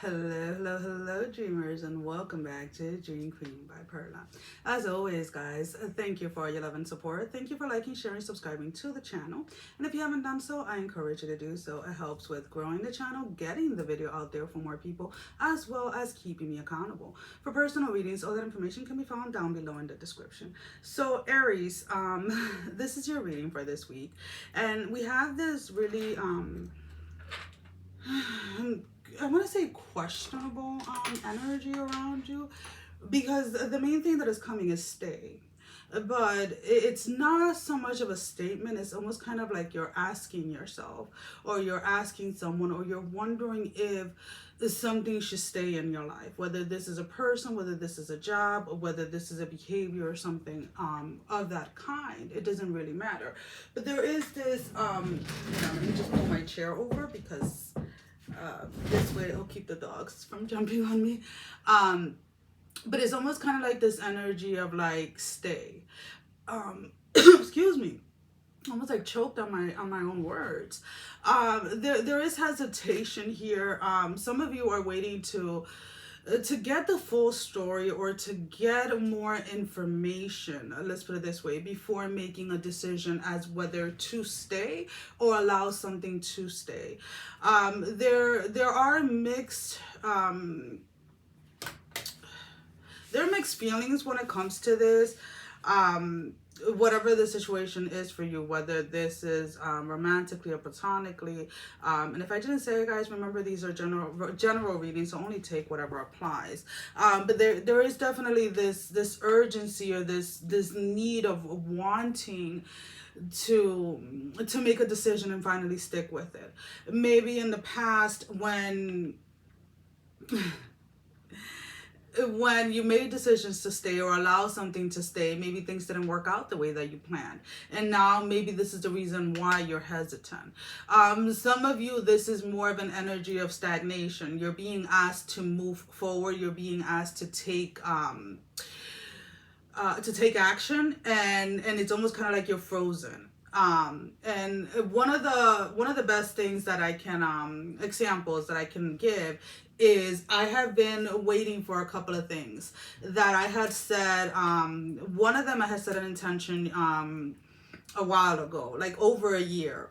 Hello, dreamers, and welcome back to Dream Queen by Perla. As always, guys, thank you for your love and support. Thank you for liking, sharing, subscribing to the channel. And if you haven't done so, I encourage you to do so. It helps with growing the channel, getting the video out there for more people, as well as keeping me accountable. For personal readings, all that information can be found down below in the description. So, Aries, this is your reading for this week, and we have this really I want to say questionable energy around you, because the main thing that is coming is stay. But it's not so much of a statement. It's almost kind of like you're asking yourself, or you're asking someone, or you're wondering if something should stay in your life, whether this is a person, whether this is a job, or whether this is a behavior or something of that kind. It doesn't really matter. But there is this let me just pull my chair over, because this way it'll keep the dogs from jumping on me. But it's almost kind of like this energy of like stay. Excuse me. Almost like choked on my own words. There is hesitation here. Some of you are waiting to get the full story, or to get more information, let's put it this way, before making a decision as whether to stay or allow something to stay. There are mixed feelings when it comes to this. Whatever the situation is for you, whether this is romantically or platonically, and if I didn't say it, guys, remember these are general readings, so only take whatever applies. But there is definitely this urgency, or this need of wanting to make a decision and finally stick with it. Maybe in the past, when you made decisions to stay or allow something to stay, maybe things didn't work out the way that you planned. And now maybe this is the reason why you're hesitant. Some of you, this is more of an energy of stagnation. You're being asked to move forward. You're being asked to take action, and it's almost kind of like you're frozen. And one of the best things that I can examples that I can give is, I have been waiting for a couple of things that I had said. One of them, I had set an intention a while ago, like over a year.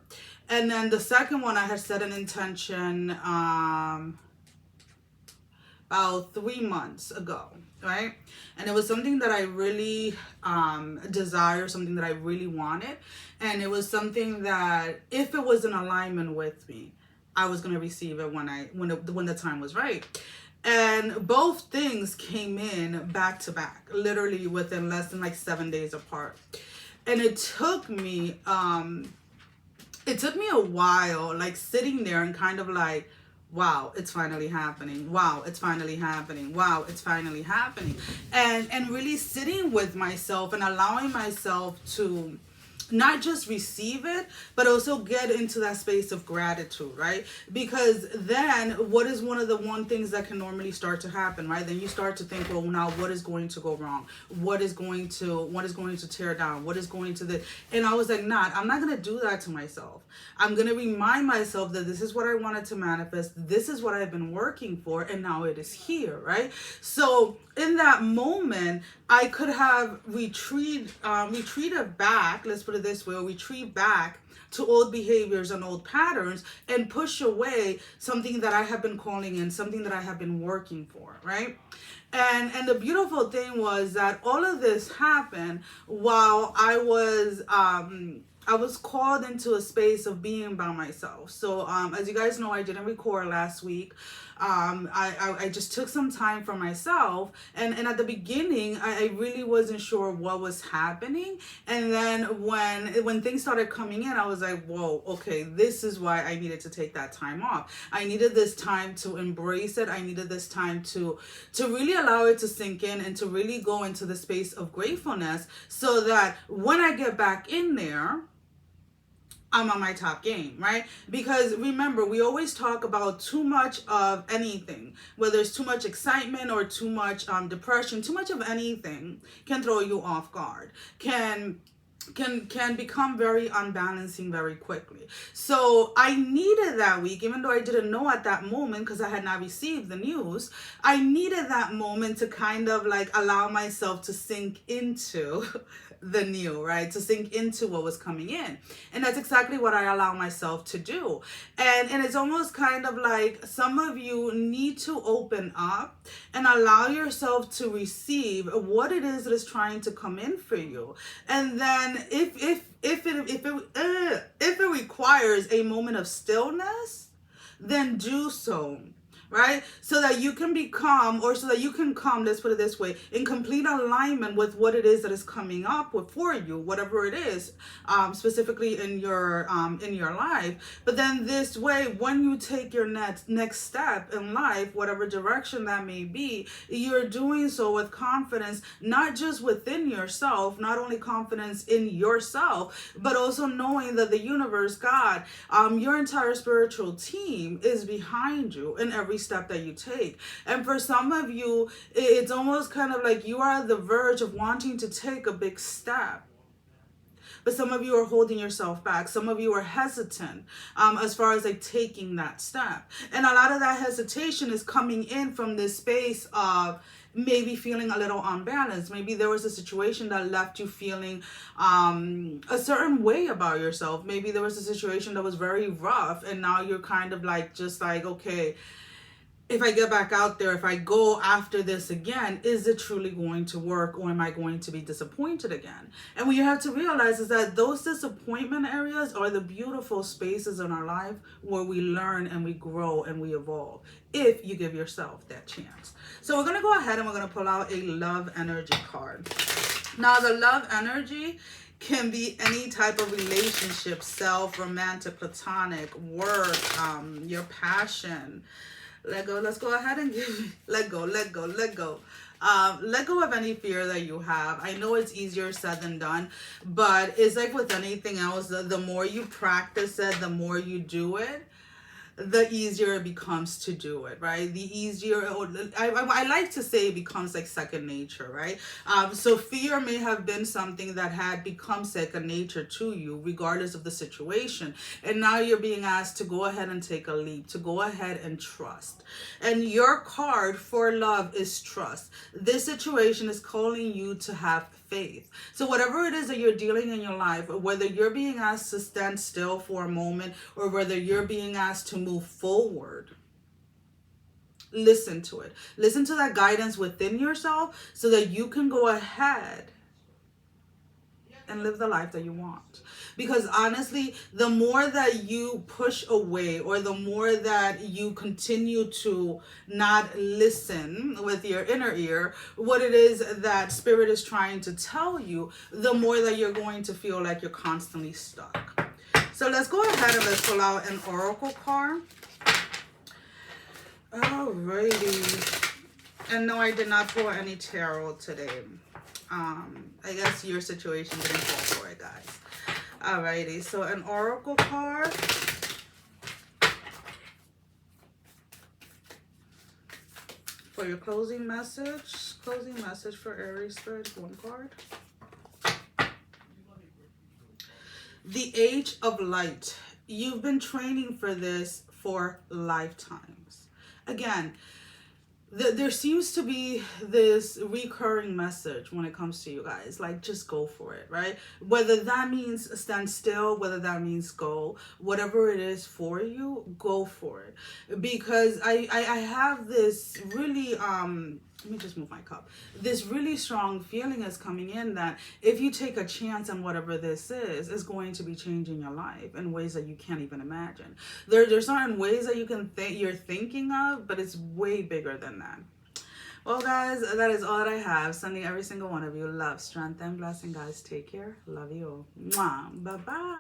And then the second one, I had set an intention about 3 months ago, right? And it was something that I really desired, something that I really wanted. And it was something that, if it was in alignment with me, I was going to receive it when the time was right. And both things came in back to back, literally within less than like 7 days apart. And it took me a while, like sitting there and kind of like, wow, it's finally happening. Wow, it's finally happening. Wow, it's finally happening. And really sitting with myself and allowing myself to not just receive it, but also get into that space of gratitude, right? Because then what is one things that can normally start to happen, right? Then you start to think, well, now what is going to go wrong? What is going to tear down? What is going to this? And I was like, I'm not going to do that to myself. I'm going to remind myself that this is what I wanted to manifest. This is what I've been working for. And now it is here, right? So in that moment, I could have retreated back, let's put it this way, or retreat back to old behaviors and old patterns, and push away something that I have been calling in, something that I have been working for, right? And the beautiful thing was that all of this happened while I was called into a space of being by myself. So as you guys know, I didn't record last week. I just took some time for myself, and at the beginning I really wasn't sure what was happening. And then when things started coming in, I was like, whoa, okay, this is why I needed to take that time off. I needed this time to embrace it. I needed this time to really allow it to sink in, and to really go into the space of gratefulness, so that when I get back in there, I'm on my top game, right? Because remember, we always talk about too much of anything, whether it's too much excitement or too much depression. Too much of anything can throw you off guard, can can become very unbalancing very quickly. So I needed that week, even though I didn't know at that moment because I had not received the news. I needed that moment to kind of like allow myself to sink into the new, right? To sink into what was coming in. And that's exactly what I allow myself to do. And it's almost kind of like some of you need to open up and allow yourself to receive what it is that is trying to come in for you. And then if it requires a moment of stillness, then do so, right? So that you can become, or so that you can come, let's put it this way, in complete alignment with what it is that is coming up with for you, whatever it is, specifically in your life. But then this way, when you take your next step in life, whatever direction that may be, you're doing so with confidence, not just within yourself, not only confidence in yourself, but also knowing that the universe, God, your entire spiritual team is behind you in every step that you take. And for some of you, it's almost kind of like you are at the verge of wanting to take a big step, but some of you are holding yourself back. Some of you are hesitant as far as like taking that step. And a lot of that hesitation is coming in from this space of maybe feeling a little unbalanced. Maybe there was a situation that left you feeling a certain way about yourself. Maybe there was a situation that was very rough, and now you're kind of like, just like, okay, if I get back out there, if I go after this again, is it truly going to work, or am I going to be disappointed again? And what you have to realize is that those disappointment areas are the beautiful spaces in our life where we learn and we grow and we evolve, if you give yourself that chance. So we're going to go ahead and we're going to pull out a love energy card. Now, the love energy can be any type of relationship, self, romantic, platonic, work, your passion. Let go. Let's go ahead and let go. Let go of any fear that you have. I know it's easier said than done, but it's like with anything else, the more you practice it, the more you do it, the easier it becomes to do it, right? The easier, I like to say it becomes like second nature, right? So fear may have been something that had become second nature to you, regardless of the situation. And now you're being asked to go ahead and take a leap, to go ahead and trust. And your card for love is trust. This situation is calling you to have faith. So whatever it is that you're dealing in your life, whether you're being asked to stand still for a moment, or whether you're being asked to move forward, listen to it. Listen to that guidance within yourself so that you can go ahead and live the life that you want. Because honestly, the more that you push away, or the more that you continue to not listen with your inner ear, what it is that spirit is trying to tell you, the more that you're going to feel like you're constantly stuck. So let's go ahead and let's pull out an oracle card. Alrighty. And no, I did not pull any tarot today. I guess your situation didn't call for it, guys. Alrighty, so an oracle card. For your closing message for Aries Spirit, one card. The Age of Light. You've been training for this for lifetimes. Again, there seems to be this recurring message when it comes to you guys, like, just go for it, right? Whether that means stand still, whether that means go, whatever it is for you, go for it. Because I have this really let me just move my cup. This really strong feeling is coming in that if you take a chance on whatever this is, it's going to be changing your life in ways that you can't even imagine. There's certain ways that you're thinking of, but it's way bigger than that. Well, guys, that is all that I have. Sending every single one of you love, strength, and blessing, guys. Take care. Love you all. Mwah. Bye-bye.